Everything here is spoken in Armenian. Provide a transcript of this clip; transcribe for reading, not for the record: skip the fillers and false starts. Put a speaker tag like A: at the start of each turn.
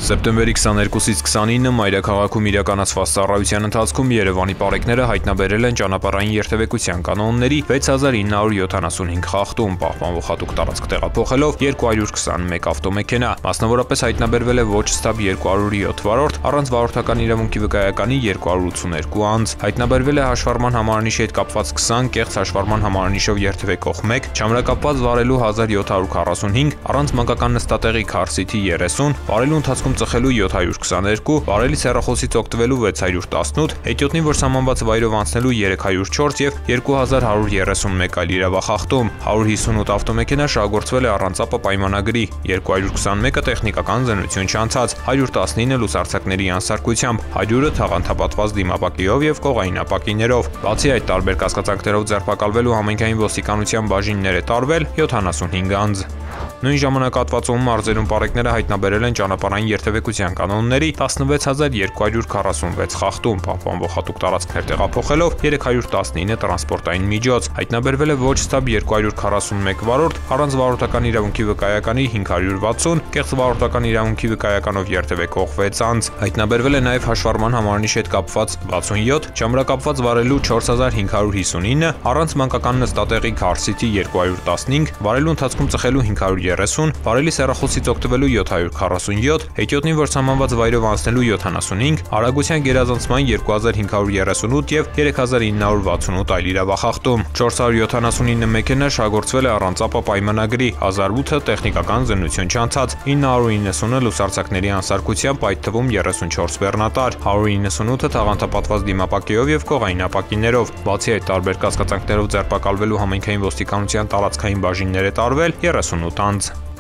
A: Սեպտեմբերի 22-ից 29-ը մայրաքաղաքում իրականացված ծառայության ընթացքում Երևանի պարեկները հայտնաբերել են ճանապարհային երթևեկության կանոնների 6975 խախտում, պահպանվող հատուկ տարածք տեղափոխելով 221 ավտոմեքենա, մասնավորապես հայտնաբերվել է ոչ ստաբ 207 վարորդ, առանց վարորդական իրավունքի վկայականի 282 անձ, հայտնաբերվել է հաշվառման համարանիշի հետ կապված 20, կեղծ հաշվառման համարանիշով երթևեկող 1, չամրակապված վարելու 1745, առանց մանկական նստատեղի քարսիթի 30, վարելու ընթացքում ծխելու 722, վարելիս հեռախոսից օգտվելու 618, հետիոտնին, որ սահմանված վայրով անցնելու 304 եւ 2131 այլ իրավախախտում, 158 ավտոմեքենա շահագործվել է առանց ԱՊ պայմանագրի, 221-ը տեխնիկական զննություն չանցած, 119-ը լուսարձակների անսարքությամբ, 100-ը թաղանթապատված դիմապակիով եւ կողային ապակիներով։ Բացի այդ, տարբեր կասկածանքներով ձերբակալվելու համայնքային ոստիկանության բաժիններ է տարվել 75 անձ։ Նույն ժամանակահատվածում մարզերում պարեկները հայտնաբերել են ճանապարհային երթևեկության կանոնների 16246 խախտում, պահպանվող հատուկ տարածքներ տեղափոխելով 319 տրանսպորտային միջոց, հայտնաբերվել է ոչ ստաբ 241 վարորդ, առանց վարորդական իրավունքի վկայականի 560, կեղծ վարորդական իրավունքի վկայականով երթևեկող 6 անձ, հայտնաբերվել է նաև հաշվառման համարանիշի հետ կապված 67, չամրակապված վարելու 4559, առանց մանկական նստատեղի քարսիթի 215, վարելու ընթացքում ծխելու 530, վարելիս հեռախոսից օգտվելու 747, հետիոտնին, որ սահմանված վայրով անցնելու 75, արագության գերազանցման 2538 եւ 3968 այլ իրավախախտում, 479 մեքենա շահագործվել է առանց ԱՊ պայմանագրի, 1008-ը տեխնիկական զննություն չանցած, 990-ը լուսարձակների անսարքությամբ, այդ թվում 34 բեռնատար, 198-ը թաղանթապատված դիմապակիով եւ կողային ապակիներով։ Բացի այդ, տարբեր կասկածանքներով ձերբակալվելու համայնքային ոստիկանության տարածքային բաժիններ է տարվել 38 անձ։